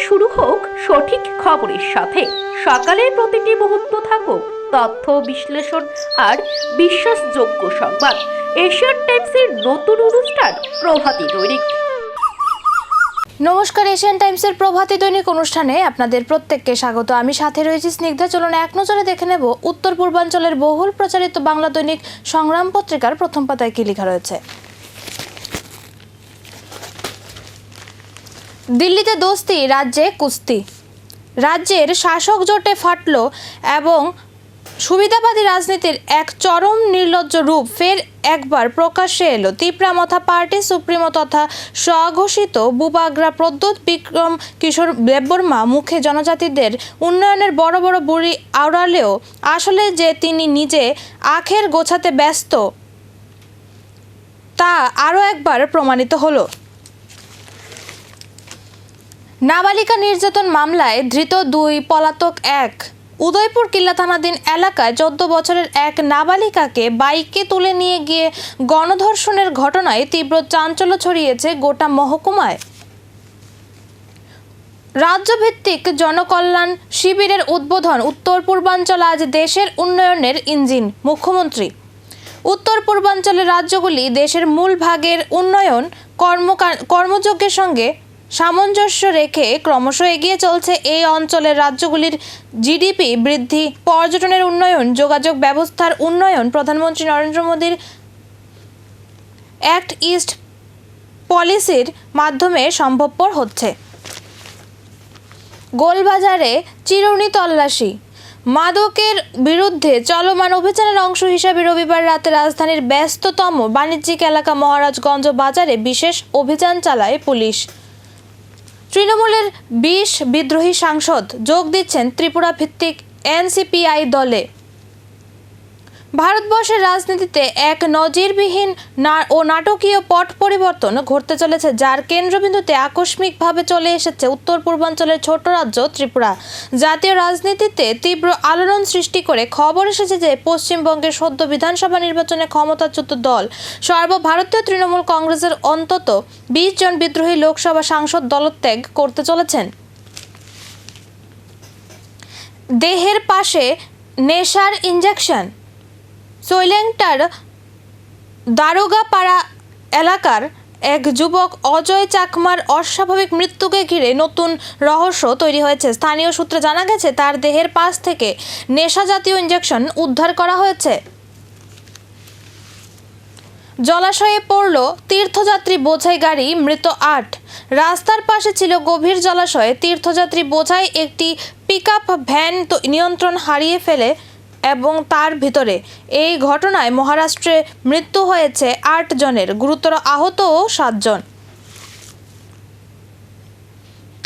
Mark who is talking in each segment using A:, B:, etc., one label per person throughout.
A: শুরু হোক সঠিক খবরের সাথে। সকালের প্রতিটি মুহূর্ত থাকুক তথ্য বিশ্লেষণ আর বিশ্বাসযোগ্য সংবাদ। এশিয়ান টাইমসের নতুন অনুষ্ঠান প্রভাতী দৈনিক।
B: নমস্কার, এশিয়ান টাইমসের প্রভাতী দৈনিক অনুষ্ঠানে আপনাদের প্রত্যেককে স্বাগত। আমি সাথে রয়েছি স্নিগ্ধা। চলুন এক নজরে দেখে নেব উত্তর পূর্বাঞ্চলের বহুল প্রচারিত বাংলা দৈনিক সংগ্রাম পত্রিকার প্রথম পাতায় কি লেখা রয়েছে। দিল্লিতে দোস্তি, রাজ্যে কুস্তি। রাজ্যের শাসক জোটে ফাটল এবং সুবিধাবাদী রাজনীতির এক চরম নির্লজ্জ রূপ ফের একবার প্রকাশ্যে এলো। তিপ্রামথা পার্টি সুপ্রিমো তথা স্বঘোষিত বুবাগ্রা প্রদ্যোৎ বিক্রম কিশোর দেববর্মা মুখে জনজাতিদের উন্নয়নের বড় বড় বুড়ি আওড়ালেও আসলে যে তিনি নিজে আখের গোছাতে ব্যস্ত তা আরও একবার প্রমাণিত হলো। নাবালিকা নির্যাতন মামলায় ধৃত দুই, পলাতক এক। উদয়পুর কিল্লা থানাধীন এলাকায় 14 বছরের এক নাবালিকাকে বাইকে তুলে নিয়ে গিয়ে গণধর্ষণের ঘটনায় তীব্র চাঞ্চল্য ছড়িয়েছে গোটা মহকুমায়। রাজ্যভিত্তিক জনকল্যাণ শিবিরের উদ্বোধন। উত্তর পূর্বাঞ্চল আজ দেশের উন্নয়নের ইঞ্জিন। মুখ্যমন্ত্রী। উত্তর পূর্বাঞ্চলের রাজ্যগুলি দেশের মূল ভাগের উন্নয়ন কর্মযজ্ঞের সঙ্গে সামঞ্জস্য রেখে ক্রমশ এগিয়ে চলছে। এই অঞ্চলের রাজ্যগুলির জিডিপি বৃদ্ধি, পর্যটনের উন্নয়ন, যোগাযোগ ব্যবস্থার উন্নয়ন প্রধানমন্ত্রী নরেন্দ্র মোদীর অ্যাক্ট ইস্ট পলিসির মাধ্যমে সম্ভবপর হচ্ছে। গোলবাজারে চিরুনি তল্লাশি। মাদকের বিরুদ্ধে চলমান অভিযানের অংশ হিসাবে রবিবার রাতে রাজধানীর ব্যস্ততম বাণিজ্যিক এলাকা মহারাজগঞ্জ বাজারে বিশেষ অভিযান চালায় পুলিশ। তৃণমূলের 20 বিদ্রোহী সাংসদ যোগ দিচ্ছেন ত্রিপুরা ভিত্তিক এনসিপিআই দলে। ভারতবর্ষের রাজনীতিতে এক নজিরবিহীন ও নাটকীয় পট পরিবর্তন ঘটতে চলেছে, যার কেন্দ্রবিন্দুতে আকস্মিকভাবে চলে এসেছে উত্তর পূর্বাঞ্চলের ছোট্ট রাজ্য ত্রিপুরা। জাতীয় রাজনীতিতে তীব্র আলোড়ন সৃষ্টি করে খবর এসেছে যে পশ্চিমবঙ্গের সদ্য বিধানসভা নির্বাচনে ক্ষমতাচ্যুত দল সর্বভারতীয় তৃণমূল কংগ্রেসের অন্তত 20 জন বিদ্রোহী লোকসভা সাংসদ দলত্যাগ করতে চলেছেন। দেহের পাশে নেশার ইঞ্জেকশন। সৈলেংটার দারোগাপাড়া এলাকার এক যুবক অজয় চাকমার অস্বাভাবিক মৃত্যুকে ঘিরে নতুন রহস্য তৈরি হয়েছে। স্থানীয় সূত্রে জানা গেছে তার দেহের পাশ থেকে নেশা জাতীয় ইঞ্জেকশন উদ্ধার করা হয়েছে। জলাশয়ে পড়ল তীর্থযাত্রী বোঝাই গাড়ি, মৃত 8। রাস্তার পাশে ছিল গভীর জলাশয়ে তীর্থযাত্রী বোঝাই একটি পিকআপ ভ্যান নিয়ন্ত্রণ হারিয়ে ফেলে এবং তার ভিতরে। এই ঘটনায় মহারাষ্ট্রে মৃত্যু হয়েছে 8 জনের, গুরুতর আহতও 7 জন।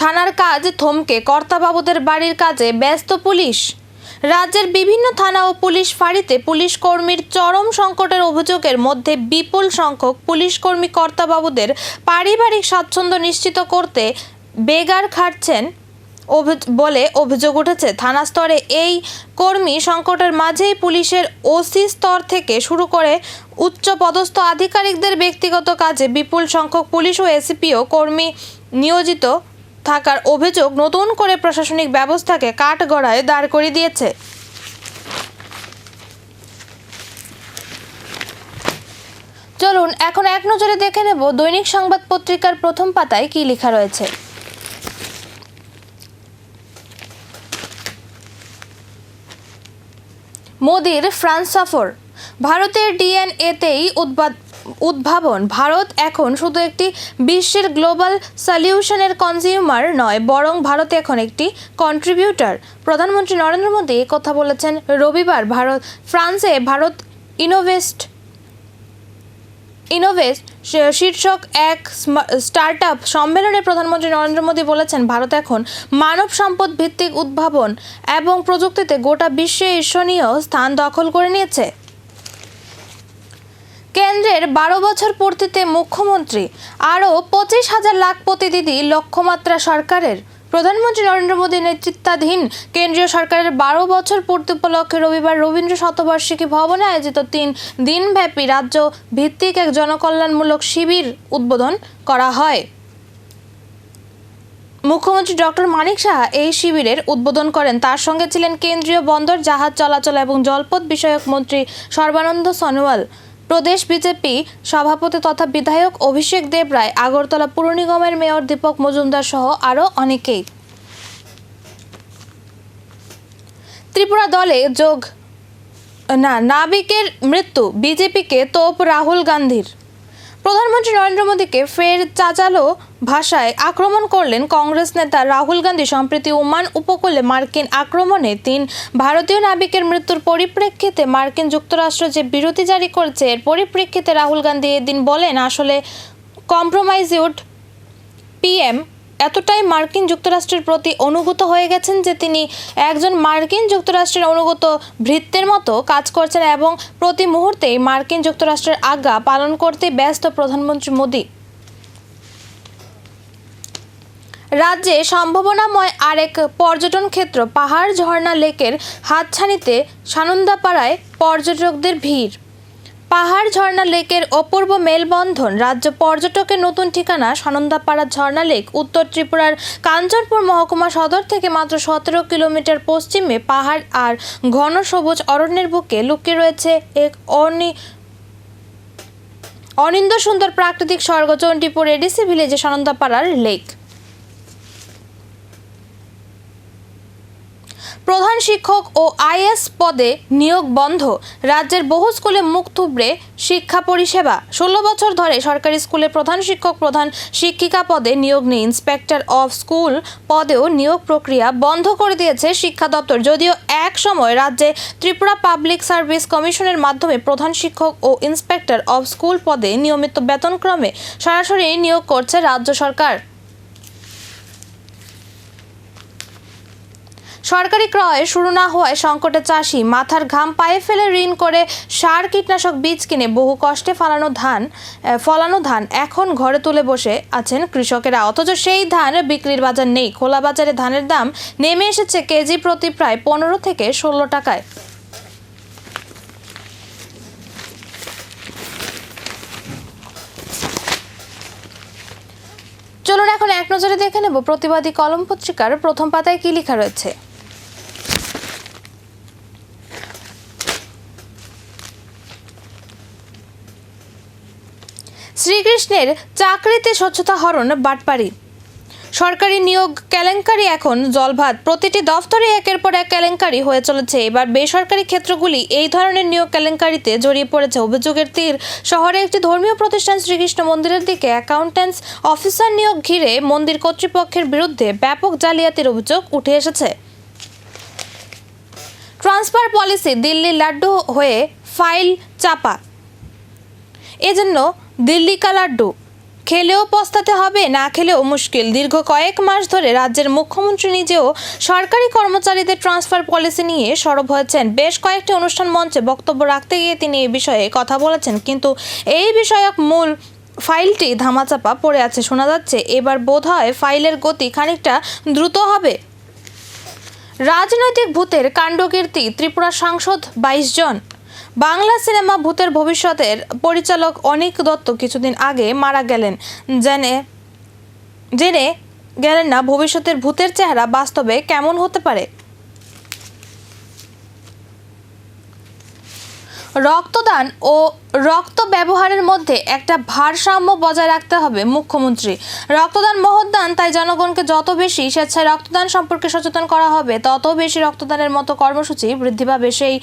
B: থানার কাজ থমকে কর্তাবাবুদের বাড়ির কাজে ব্যস্ত পুলিশ। রাজ্যের বিভিন্ন থানা ও পুলিশ ফাঁড়িতে পুলিশ কর্মীর চরম সংকটের অভিযোগের মধ্যে বিপুল সংখ্যক পুলিশ কর্মী কর্তাবাবুদের পারিবারিক স্বাচ্ছন্দ্য নিশ্চিত করতে বেগার খাটছেন বলে অভিযোগ উঠেছে। থানা স্তরে এই কর্মী সংকটের মাঝেই পুলিশের ওসি স্তর থেকে শুরু করে উচ্চ পদস্থ আধিকারিকদের ব্যক্তিগত কাজে বিপুল সংখ্যক পুলিশ ও এসিপিও কর্মী নিয়োজিত থাকার অভিযোগ নতুন করে প্রশাসনিক ব্যবস্থাকে কাঠগড়ায় দাঁড় করিয়ে দিয়েছে। চলুন এখন এক নজরে দেখে নেব দৈনিক সংবাদ পত্রিকার প্রথম পাতায় কি লেখা রয়েছে। মোদির ফ্রান্স সফর। ভারতের ডিএনএতেই উদ্ভাবন। ভারত এখন শুধু একটি বিশ্বের গ্লোবাল সলিউশনের কনজিউমার নয়, বরং ভারত এখন একটি কন্ট্রিবিউটর। প্রধানমন্ত্রী নরেন্দ্র মোদী কথা বলেছেন রবিবার ফ্রান্সে ভারত ইনোভেস্ট শীর্ষক এক স্টার্টআপ সম্মেলনে প্রধানমন্ত্রী নরেন্দ্র মোদী বলেছেন ভারত এখন মানব সম্পদ ভিত্তিক উদ্ভাবন এবং প্রযুক্তিতে গোটা বিশ্বে ঈর্ষণীয় স্থান দখল করে নিয়েছে। কেন্দ্রের 12 বছর পূর্তিতে মুখ্যমন্ত্রী আরও 25,000 লাখপতি দিদি লক্ষ্যমাত্রা সরকারের। প্রধানমন্ত্রী নরেন্দ্র মোদী নেতৃত্বাধীন কেন্দ্রীয় সরকারের 12 বছর পূর্তি উপলক্ষে রবিবার রবীন্দ্র শতবার্ষিকী ভবনে আয়োজিত 3 দিনব্যাপী রাজ্য ভিত্তিক এক জনকল্যাণমূলক শিবির উদ্বোধন করা হয়। মুখ্যমন্ত্রী ডক্টর মানিক সাহা এই শিবিরের উদ্বোধন করেন। তার সঙ্গে ছিলেন কেন্দ্রীয় বন্দর, জাহাজ চলাচল এবং জলপথ বিষয়ক মন্ত্রী সর্বানন্দ সোনোয়াল, প্রদেশ বিজেপি সভাপতি তথা বিধায়ক অভিষেক দেব রায়, আগরতলা পুর নিগমের মেয়র দীপক মজুমদার সহ আরও অনেকেই। ত্রিপুরা দলে যোগ নাবিকের মৃত্যু, বিজেপিকে তোপ রাহুল গান্ধীর। প্রধানমন্ত্রী নরেন্দ্র মোদীকে ফের চাচালো ভাষায় আক্রমণ করলেন কংগ্রেস নেতা রাহুল গান্ধী। সম্প্রতি ওমান উপকূলে মার্কিন আক্রমণে 3 ভারতীয় নাবিকের মৃত্যুর পরিপ্রেক্ষিতে মার্কিন যুক্তরাষ্ট্র যে বিরতি জারি করেছে, এর পরিপ্রেক্ষিতে রাহুল গান্ধী এদিন বলেন, আসলে কম্প্রোমাইজড পিএম এতটাই মার্কিন যুক্তরাষ্ট্রের প্রতি অনুগত হয়ে গেছেন যে তিনি একজন মার্কিন যুক্তরাষ্ট্রের অনুগত ভৃত্যের মতো কাজ করছেন এবং প্রতি মুহূর্তেই মার্কিন যুক্তরাষ্ট্রের আজ্ঞা পালন করতে ব্যস্ত প্রধানমন্ত্রী মোদী। রাজ্যে সম্ভাবনাময় আরেক পর্যটন ক্ষেত্র পাহাড় ঝর্ণা লেকের হাতছানিতে সানন্দাপাড়ায় পর্যটকদের ভিড়। পাহাড় ঝর্ণা লেকের অপূর্ব মেলবন্ধন, রাজ্য পর্যটকের নতুন ঠিকানা সানন্দাপাড়া ঝর্ণা লেক। উত্তর ত্রিপুরার কাঞ্চনপুর মহকুমা সদর থেকে মাত্র 17 কিলোমিটার পশ্চিমে পাহাড় আর ঘন সবুজ অরণ্যের বুকে লুকিয়ে রয়েছে এক অনিন্দ সুন্দর প্রাকৃতিক স্বর্গ, চণ্ডীপুর এডিসি ভিলেজে সানন্দাপাড়ার লেক। প্রধান শিক্ষক ও আইএস পদে নিয়োগ বন্ধ, রাজ্যের বহু স্কুলে মুখ থুবড়ে শিক্ষা পরিষেবা। 16 বছর ধরে সরকারি স্কুলে প্রধান শিক্ষক, প্রধান শিক্ষিকা পদে নিয়োগ নেই। ইন্সপেক্টর অফ স্কুল পদেও নিয়োগ প্রক্রিয়া বন্ধ করে দিয়েছে শিক্ষা দপ্তর। যদিও এক সময় রাজ্যে ত্রিপুরা পাবলিক সার্ভিস কমিশনের মাধ্যমে প্রধান শিক্ষক ও ইন্সপেক্টর অফ স্কুল পদে নিয়মিত বেতনক্রমে সরাসরি নিয়োগ করছে রাজ্য সরকার। সরকারি ক্রয় শুরু না হওয়ায় সংকটে চাষি, মাথার ঘাম পায়ে ফেলে ঋণ করে সার কীটনাশক বীজ কিনে বহু কষ্টে ফলানো ধান এখন ঘরে তুলে বসে আছেন কৃষকেরা, অথচ সেই ধান বিক্রির বাজার নেই। খোলা বাজারে ধানের দাম নেমে এসেছে কেজি প্রতি প্রায় 15 থেকে 16 টাকায়। চলুন এখন এক নজরে দেখে নেব প্রতিবাদী কলম পত্রিকার প্রথম পাতায় কি লেখা রয়েছে। শ্রীকৃষ্ণের চাকরিতে স্বচ্ছতা হরণ, বাটপাড়ি। সরকারি নিয়োগ কেলেঙ্কারি এখন জলভাত, প্রতিটি দফতরে একের পর এক কেলেঙ্কারি হয়ে চলেছে। এবার বেসরকারি ক্ষেত্রগুলি এই ধরনের নিয়োগ কেলেঙ্কারিতে জড়িয়ে পড়েছে। অভিযোগের তীর শহরে একটি ধর্মীয় প্রতিষ্ঠান শ্রীকৃষ্ণ মন্দিরের দিকে অ্যাকাউন্ট্যান্টস অফিসার নিয়োগ ঘিরে মন্দির কর্তৃপক্ষের বিরুদ্ধে ব্যাপক জালিয়াতির অভিযোগ উঠে এসেছে। ট্রান্সফার পলিসি, দিল্লি লাড্ডু হয়ে ফাইল চাপা, এজন্য দিল্লি কা লাড্ডু, খেলেও পস্তাতে হবে, না খেলেও মুশকিল। দীর্ঘ কয়েক মাস ধরে রাজ্যের মুখ্যমন্ত্রী নিজেও সরকারি কর্মচারীদের ট্রান্সফার পলিসি নিয়ে সরব হয়েছেন। বেশ কয়েকটি অনুষ্ঠান মঞ্চে বক্তব্য রাখতে গিয়ে তিনি এই বিষয়ে কথা বলেছেন, কিন্তু এই বিষয়ক মূল ফাইলটি ধামাচাপা পড়ে আছে। শোনা যাচ্ছে এবার বোধহয় ফাইলের গতি খানিকটা দ্রুত হবে। রাজনৈতিক ভূতের কাণ্ডকীর্তি, ত্রিপুরা সাংসদ 22 জন। বাংলা সিনেমা ভূতের ভবিষ্যতের পরিচালক অনিক দত্ত কিছুদিন আগে মারা গেলেন। জেনে গেলেন না ভবিষ্যতের ভূতের চেহারা বাস্তবে কেমন হতে পারে। রক্তদান ও রক্ত ব্যবহারের মধ্যে একটা ভারসাম্য বজায় রাখতে হবে মুখ্যমন্ত্রী। রক্তদান মহৎদান, তাই জনগণকে যত বেশি স্বেচ্ছায় রক্তদান সম্পর্কে সচেতন করা হবে, তত বেশি রক্তদানের মতো কর্মসূচি বৃদ্ধি পাবে। সেই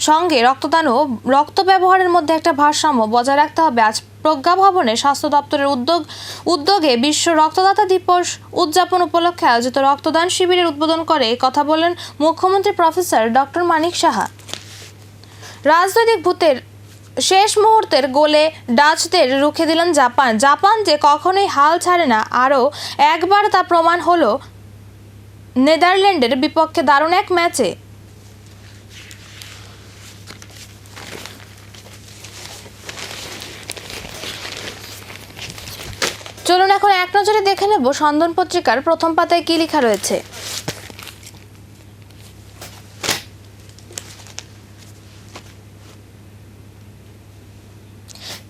B: সঙ্গে রক্তদান ও রক্ত ব্যবহারের মধ্যে একটা ভারসাম্য বজায় রাখতে হবে। আজ প্রজ্ঞা ভবনে স্বাস্থ্য দপ্তরের উদ্যোগে বিশ্ব রক্তদাতা দিবস উদযাপন উপলক্ষে আয়োজিত রক্তদান শিবিরের উদ্বোধন করে কথা বলেন মুখ্যমন্ত্রী প্রফেসর ডক্টর মানিক সাহা। রাজনৈতিক ভূতের শেষ মুহূর্তের গোলে ডাচদের রুখে দিলেন জাপান যে কখনোই হাল ছাড়ে না, আরও একবার তা প্রমাণ হলো নেদারল্যান্ডের বিপক্ষে দারুণ এক ম্যাচে। চলুন এখন এক নজরে দেখে নেব সন্দন পত্রিকার প্রথম পাতায় কি লেখা রয়েছে।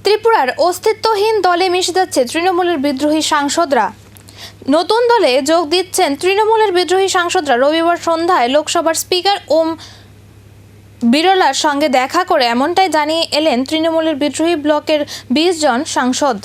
B: ত্রিপুরার অস্তিত্বহীন দলে মিশে যাচ্ছে তৃণমূলের বিদ্রোহী সাংসদরা। নতুন দলে যোগ দিচ্ছেন তৃণমূলের বিদ্রোহী সাংসদরা। রবিবার সন্ধ্যায় লোকসভার স্পিকার ওম বিরলার সঙ্গে দেখা করে এমনটাই জানিয়ে এলেন তৃণমূলের বিদ্রোহী ব্লকের 20 জন সাংসদ।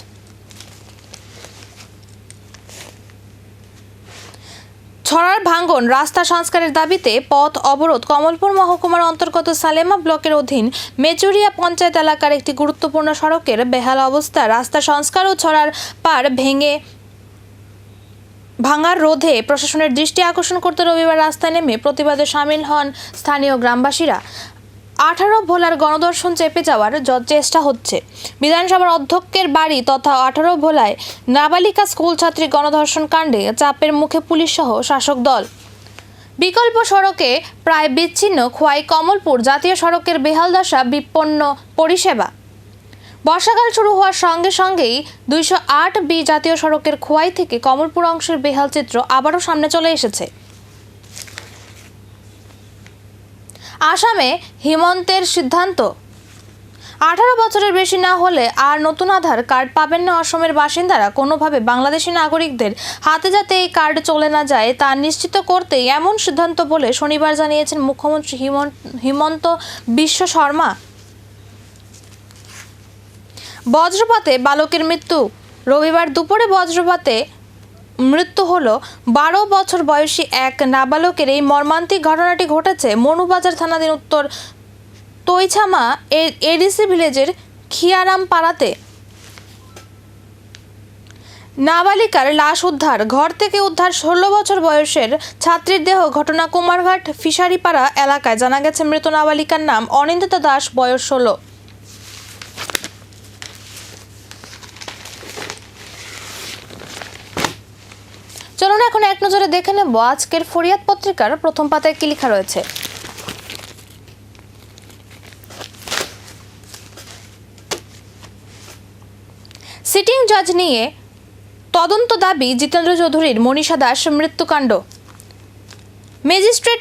B: ছড়ার ভাঙন, রাস্তা সংস্কারের দাবিতে পথ অবরোধ। কমলপুর মহকুমার অন্তর্গত সালেমা ব্লকের অধীন মেচুরিয়া পঞ্চায়েত এলাকার একটি গুরুত্বপূর্ণ সড়কের বেহাল অবস্থা। রাস্তা সংস্কার ও ছড়ার পার ভাঙার রোধে প্রশাসনের দৃষ্টি আকর্ষণ করতে রবিবার রাস্তায় নেমে প্রতিবাদে সামিল হন স্থানীয় গ্রামবাসীরা। 18 ভোলার গণধর্ষণ চেপে যাওয়ার চেষ্টা হচ্ছে। বিধানসভার অধ্যক্ষের বাড়ি তথা 18 ভোলায় নাবালিকা স্কুল ছাত্রী গণধর্ষণ কাণ্ডে চাপের মুখে পুলিশ সহ শাসক দল। বিকল্প সড়কে প্রায় বিচ্ছিন্ন খোয়াই কমলপুর জাতীয় সড়কের বেহাল দশা, বিপন্ন পরিষেবা। বর্ষাকাল শুরু হওয়ার সঙ্গে সঙ্গেই 208B জাতীয় সড়কের খোয়াই থেকে কমলপুর অংশের বেহাল চিত্র আবারও সামনে চলে এসেছে। আসামে হিমন্তের সিদ্ধান্ত, 18 বছরের বেশি না হলে আর নতুন আধার কার্ড পাবেন না অসমের বাসিন্দারা। কোনোভাবে বাংলাদেশি নাগরিকদের হাতে যাতে এই কার্ড চলে না যায় তা নিশ্চিত করতেই এমন সিদ্ধান্ত বলে শনিবার জানিয়েছেন মুখ্যমন্ত্রী হিমন্ত বিশ্ব শর্মা। বজ্রপাতে বালকের মৃত্যু, রবিবার দুপুরে বজ্রপাতে মৃত্যু হলো 12 বছর বয়সী এক নাবালকের। এই মর্মান্তিক ঘটনাটি ঘটেছে মনুবাজার থানাধীন উত্তর তৈছামা এডিসি ভিলেজের খিয়ারাম পাড়াতে। নাবালিকার লাশ উদ্ধার, ঘর থেকে উদ্ধার 16 বছর বয়সের ছাত্রীর দেহ। ঘটনা কুমারঘাট ফিশারিপাড়া এলাকায়। জানা গেছে মৃত নাবালিকার নাম অনিন্দিতা দাস, বয়স 16। চলুন এখন এক নজরে দেখে নেব আজকের ফরিয়াদ পত্রিকার প্রথম পাতায় কি লেখা রয়েছে। সিটিং জজ নিয়ে তদন্ত দাবি জিতেন্দ্র চৌধুরীর। মনীষা দাস মৃত্যুকাণ্ড, ম্যাজিস্ট্রেট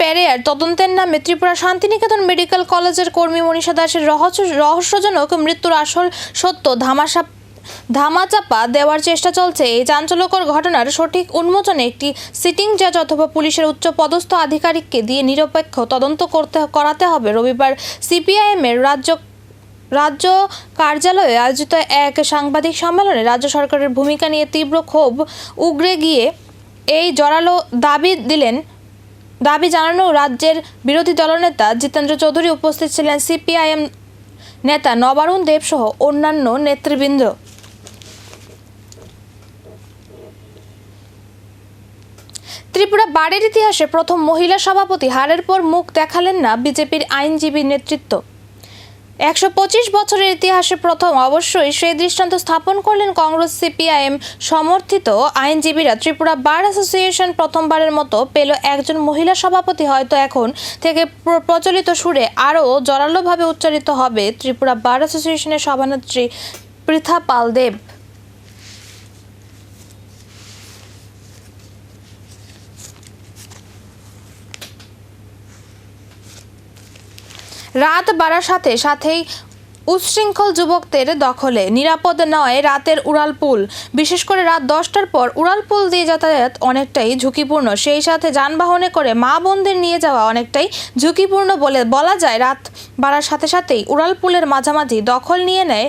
B: প্যারেয়ার তদন্তের নামে ত্রিপুরা শান্তিনিকেতন মেডিকেল কলেজের কর্মী মনীষা দাসের রহস্যজনক মৃত্যুর আসল সত্য ধামাচাপা দেওয়ার চেষ্টা চলছে। এই চাঞ্চল্যকর ঘটনার সঠিক উন্মোচনে একটি সিটিং জজ অথবা পুলিশের উচ্চ পদস্থ আধিকারিককে দিয়ে নিরপেক্ষ তদন্ত করাতে হবে। রবিবার সিপিআইএম-এর রাজ্য কার্যালয়ে আয়োজিত এক সাংবাদিক সম্মেলনে রাজ্য সরকারের ভূমিকা নিয়ে তীব্র ক্ষোভ উগরে গিয়ে এই জোরালো দাবি জানানো রাজ্যের বিরোধী দলনেতা জিতেন্দ্র চৌধুরী। উপস্থিত ছিলেন সিপিআইএম নেতা নবারুণ দেব সহ অন্যান্য নেতৃবৃন্দ। ত্রিপুরা বারের ইতিহাসে প্রথম মহিলা সভাপতি, হারের পর মুখ দেখালেন না বিজেপির আইনজীবী নেতৃত্ব। 125 বছরের ইতিহাসে প্রথম অবশ্যই সেই দৃষ্টান্ত স্থাপন করলেন কংগ্রেস সিপিআইএম সমর্থিত আইনজীবীরা। ত্রিপুরা বার অ্যাসোসিয়েশন প্রথমবারের মতো পেল একজন মহিলা সভাপতি। হয়তো এখন থেকে প্রচলিত সুরে আরও জোরালোভাবে উচ্চারিত হবে ত্রিপুরা বার অ্যাসোসিয়েশনের সভানেত্রী পৃথা পাল দেব। রাত বাড়ার সাথে সাথেই উচ্ছৃঙ্খল যুবকদের দখলে। নিরাপদ নয় রাতের উড়ালপুল, বিশেষ করে রাত 10টার পর উড়ালপুল দিয়ে যাতায়াত অনেকটাই ঝুঁকিপূর্ণ। সেই সাথে যানবাহনে করে মা বোনদের নিয়ে যাওয়া অনেকটাই ঝুঁকিপূর্ণ বলা যায়। রাত বাড়ার সাথে সাথেই উড়ালপুলের মাঝামাঝি দখল নিয়ে নেয়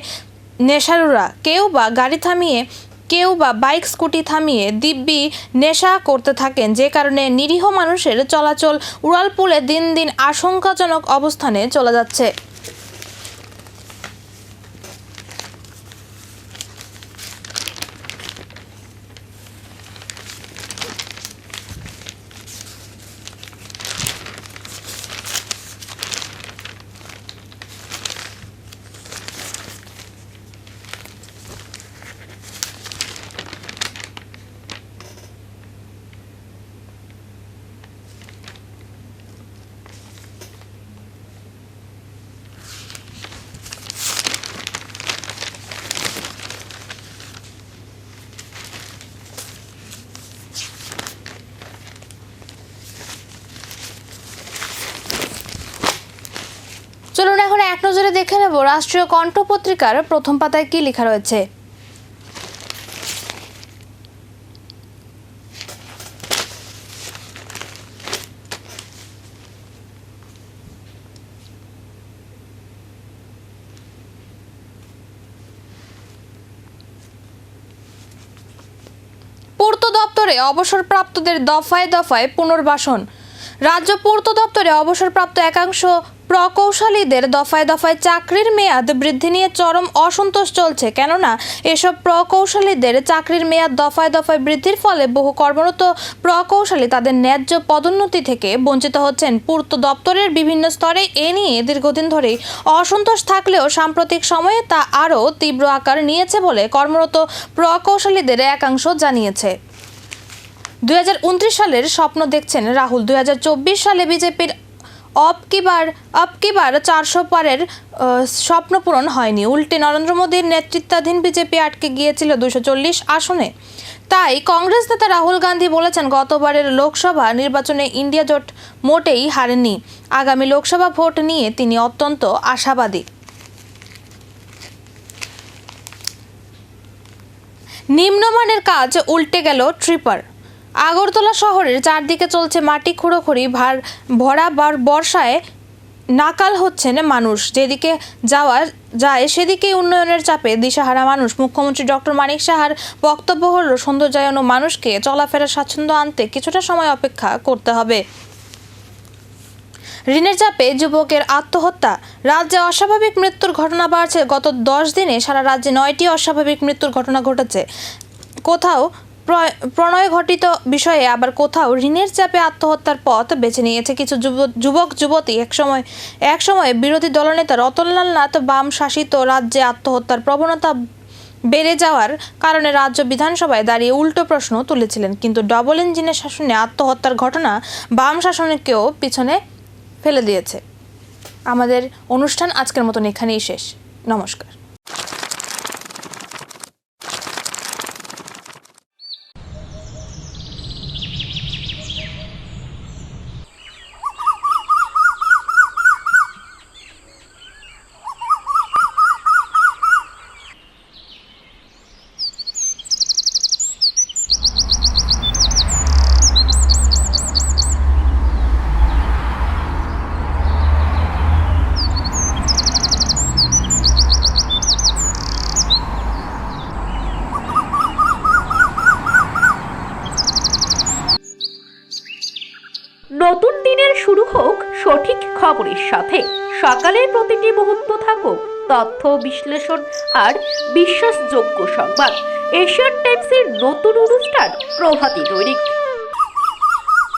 B: নেশারুরা। কেউ বা গাড়ি থামিয়ে, কেউ বা বাইক স্কুটি থামিয়ে দিব্যি নেশা করতে থাকেন, যে কারণে নিরীহ মানুষের চলাচল উড়ালপুলে দিন দিন আশঙ্কাজনক অবস্থানে চলে যাচ্ছে। এক নজরে দেখে নেব রাষ্ট্রীয় কণ্ঠ পত্রিকার প্রথম পাতায় কি লেখা রয়েছে। পূর্ত দপ্তরে অবসরপ্রাপ্তদের দফায় দফায় পুনর্বাসন। রাজ্য পূর্ত দপ্তরে অবসরপ্রাপ্ত একাংশ প্রকৌশলীদের দফায় দফায় চাকরির মেয়াদ বৃদ্ধি নিয়ে চরম অসন্তোষ চলছে। কেননা এসব প্রকৌশলীদের চাকরির মেয়াদ দফায় দফায় বৃদ্ধির ফলে বহু কর্মরত প্রকৌশলী তাদের ন্যায্য পদোন্নতি থেকে বঞ্চিত হচ্ছেন। পূর্ত দপ্তরের বিভিন্ন স্তরে এ নিয়ে দীর্ঘদিন ধরেই অসন্তোষ থাকলেও সাম্প্রতিক সময়ে তা আরও তীব্র আকার নিয়েছে বলে কর্মরত প্রকৌশলীদের একাংশ জানিয়েছে। 2029 সালের স্বপ্ন দেখছেন রাহুল। 2024 সালে বিজেপির অবকিবার 400 পারের স্বপ্ন পূরণ হয়নি। উল্টে নরেন্দ্র মোদীর নেতৃত্বাধীন বিজেপি আটকে গিয়েছিল 240 আসনে। তাই কংগ্রেস নেতা রাহুল গান্ধী বলেছেন, গতবারের লোকসভা নির্বাচনে ইন্ডিয়া জোট মোটেই হারেনি। আগামী লোকসভা ভোট নিয়ে তিনি অত্যন্ত আশাবাদী। নিম্নমানের কাজ উল্টে গেল ট্রিপার। আগরতলা শহরের চারদিকে চলছে মাটি খোঁড়াখুড়ি। ভরা বর্ষায় নাকাল হচ্ছেন মানুষ। যেদিকে যাওয়া যায় সেদিকেই উন্নয়নের চাপে দিশাহারা মানুষ। মুখ্যমন্ত্রী ডক্টর মানিক সাহার বক্তব্য হল, সৌন্দর্যায়ন মানুষকে চলাফেরা স্বাচ্ছন্দ্য আনতে কিছুটা সময় অপেক্ষা করতে হবে। ঋণের চাপে যুবকের আত্মহত্যা। রাজ্যে অস্বাভাবিক মৃত্যুর ঘটনা বাড়ছে। গত 10 দিনে সারা রাজ্যে 9টি অস্বাভাবিক মৃত্যুর ঘটনা ঘটেছে। কোথাও প্রণয় ঘটিত বিষয়ে, আবার কোথাও ঋণের চাপে আত্মহত্যার পথ বেছে নিয়েছে কিছু যুবক যুবতী। একসময় বিরোধী দলনেতা রতনলাল নাথ বাম শাসিত রাজ্যে আত্মহত্যার প্রবণতা বেড়ে যাওয়ার কারণে রাজ্য বিধানসভায় দাঁড়িয়ে উল্টো প্রশ্ন তুলেছিলেন। কিন্তু ডবল ইঞ্জিনের শাসনে আত্মহত্যার ঘটনা বাম শাসনকেও পিছনে ফেলে দিয়েছে। আমাদের অনুষ্ঠান আজকের মতন এখানেই শেষ। নমস্কার।
A: নতুন দিনের শুরু হোক সঠিক খবরের সাথে। সকালের প্রতিটি মুহূর্ত থাকুক তথ্য বিশ্লেষণ আর বিশ্বাসযোগ্য সংবাদ। এশিয়ান টাইমসের নতুন অনুষ্ঠান প্রভাতী দৈনিক।